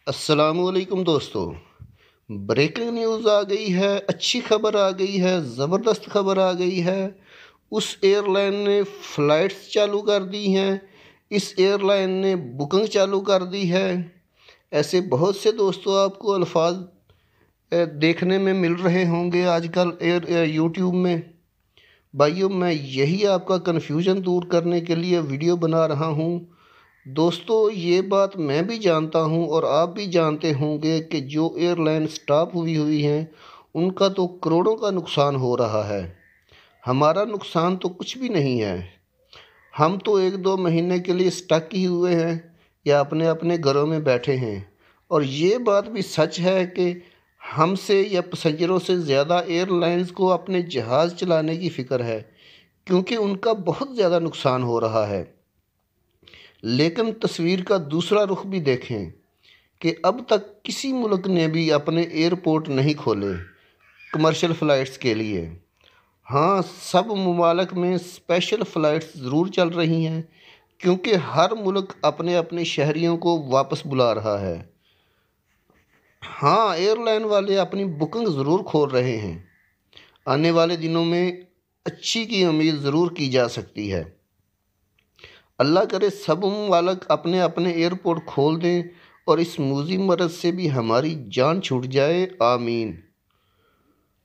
अस्सलामुअलैकुम दोस्तों। Breaking news आ गई है, अच्छी खबर आ गई है, ज़बरदस्त खबर आ गई है। उस एयरलाइन ने फ़्लाइट्स चालू कर दी हैं, इस एयरलाइन ने बुकिंग चालू कर दी है। ऐसे बहुत से दोस्तों आपको अल्फाज देखने में मिल रहे होंगे आजकल यूट्यूब में। भाइयों, मैं यही आपका कन्फ्यूज़न दूर करने के लिए वीडियो बना रहा हूँ। दोस्तों, ये बात मैं भी जानता हूँ और आप भी जानते होंगे कि जो एयरलाइन स्टॉप हुई हुई हैं उनका तो करोड़ों का नुकसान हो रहा है। हमारा नुकसान तो कुछ भी नहीं है। हम तो एक दो महीने के लिए स्टक ही हुए हैं या अपने अपने घरों में बैठे हैं। और ये बात भी सच है कि हमसे या पैसेंजरों से ज़्यादा एयरलाइंस को अपने जहाज़ चलाने की फ़िक्र है, क्योंकि उनका बहुत ज़्यादा नुकसान हो रहा है। लेकिन तस्वीर का दूसरा रुख भी देखें कि अब तक किसी मुल्क ने भी अपने एयरपोर्ट नहीं खोले कमर्शियल फ़्लाइट्स के लिए। हाँ, सब ममालिक में स्पेशल फ़्लाइट्स ज़रूर चल रही हैं, क्योंकि हर मुल्क अपने अपने शहरियों को वापस बुला रहा है। हाँ, एयरलाइन वाले अपनी बुकिंग ज़रूर खोल रहे हैं। आने वाले दिनों में अच्छी की उम्मीद ज़रूर की जा सकती है। अल्लाह करे सब ममालिक अपने अपने एयरपोर्ट खोल दें और इस मूजी मरज़ से भी हमारी जान छूट जाए, आमीन।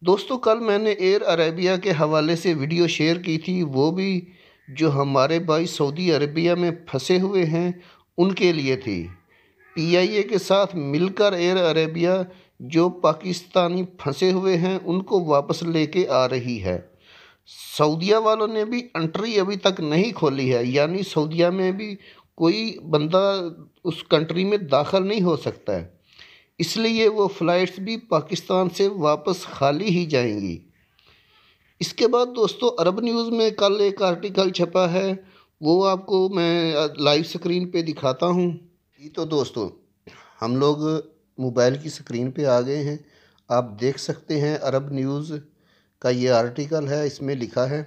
दोस्तों, कल मैंने एयर अरेबिया के हवाले से वीडियो शेयर की थी, वो भी जो हमारे भाई सऊदी अरबिया में फंसे हुए हैं उनके लिए थी। पीआईए के साथ मिलकर एयर अरेबिया जो पाकिस्तानी फंसे हुए हैं उनको वापस लेके आ रही है। सऊदीया वालों ने भी एंट्री अभी तक नहीं खोली है, यानी सऊदीया में भी कोई बंदा उस कंट्री में दाखिल नहीं हो सकता है। इसलिए वो फ़्लाइट्स भी पाकिस्तान से वापस खाली ही जाएंगी। इसके बाद दोस्तों, अरब न्यूज़ में कल एक आर्टिकल छपा है, वो आपको मैं लाइव स्क्रीन पे दिखाता हूँ। ये तो दोस्तों, हम लोग मोबाइल की स्क्रीन पे आ गए हैं। आप देख सकते हैं अरब न्यूज़ का ये आर्टिकल है। इसमें लिखा है,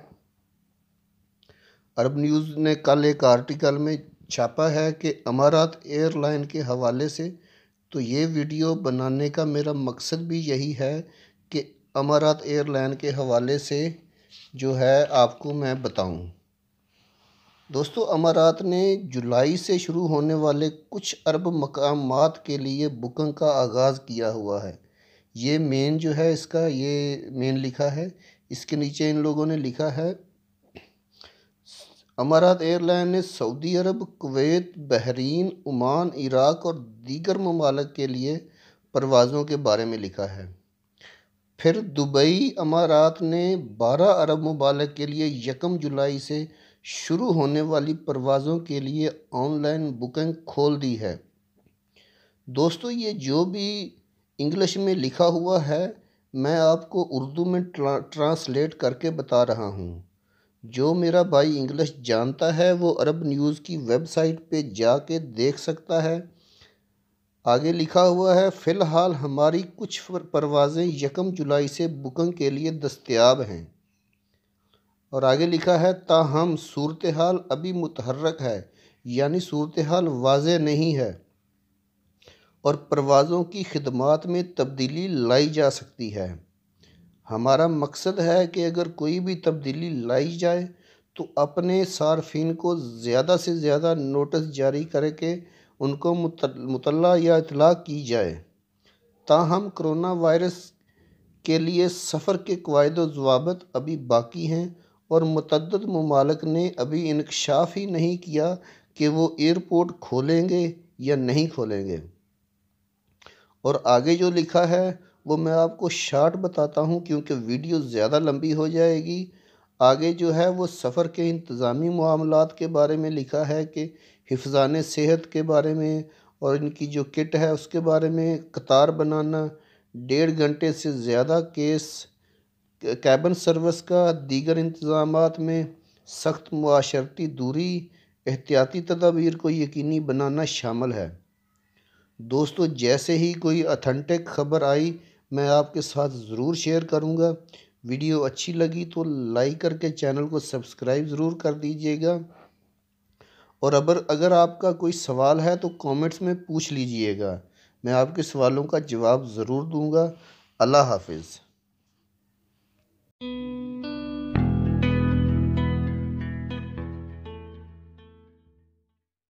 अरब न्यूज़ ने कल एक आर्टिकल में छापा है कि अमारात एयरलाइन के हवाले से। तो ये वीडियो बनाने का मेरा मकसद भी यही है कि अमारात एयरलाइन के हवाले से जो है आपको मैं बताऊं। दोस्तों, अमारात ने जुलाई से शुरू होने वाले कुछ अरब मकामात के लिए बुकिंग का आगाज़ किया हुआ है। ये मेन जो है इसका ये मेन लिखा है। इसके नीचे इन लोगों ने लिखा है, अमारात एयरलाइन ने सऊदी अरब, कुवैत, बहरीन, ओमान, इराक और दीगर ममालिक के लिए परवाज़ों के बारे में लिखा है। फिर दुबई अमारात ने 12 अरब ममालिक के लिए 1 जुलाई से शुरू होने वाली परवाज़ों के लिए ऑनलाइन बुकिंग खोल दी है। दोस्तों, ये जो भी इंग्लिश में लिखा हुआ है मैं आपको उर्दू में ट्रांसलेट करके बता रहा हूँ। जो मेरा भाई इंग्लिश जानता है वो अरब न्यूज़ की वेबसाइट पे जाके देख सकता है। आगे लिखा हुआ है, फ़िलहाल हमारी कुछ परवाज़ें 1 जुलाई से बुकिंग के लिए दस्तयाब हैं। और आगे लिखा है, ताहम सूरत हाल अभी मुतहर्रक है, यानी सूरत हाल वाज़ेह नहीं है और परवाज़ों की खिदमात में तब्दीली लाई जा सकती है। हमारा मकसद है कि अगर कोई भी तब्दीली लाई जाए तो अपने सार्फिन को ज़्यादा से ज़्यादा नोटिस जारी करके उनको मुतल्ला या इतला की जाए। ताहम कोरोना वायरस के लिए सफ़र के क़वायद व ज़वाबित अभी बाकी हैं और मुतअद्दिद ममालिक ने अभी इंकशाफ ही नहीं किया कि वो एयरपोर्ट खोलेंगे या नहीं खोलेंगे। और आगे जो लिखा है वो मैं आपको शार्ट बताता हूँ, क्योंकि वीडियो ज़्यादा लंबी हो जाएगी। आगे जो है वो सफ़र के इंतज़ामी मामलात के बारे में लिखा है कि हिफ़्ज़ान सेहत के बारे में और इनकी जो किट है उसके बारे में, कतार बनाना, 1.5 घंटे से ज़्यादा केस, कैबिन सर्विस का, दीगर इंतज़ामात में सख्त मुआशरती दूरी, एहतियाती तदाबीर को यकीनी बनाना शामिल है। दोस्तों, जैसे ही कोई ऑथेंटिक ख़बर आई मैं आपके साथ ज़रूर शेयर करूँगा। वीडियो अच्छी लगी तो लाइक करके चैनल को सब्सक्राइब ज़रूर कर दीजिएगा। और अगर आपका कोई सवाल है तो कमेंट्स में पूछ लीजिएगा। मैं आपके सवालों का जवाब ज़रूर दूंगा। अल्लाह हाफिज़।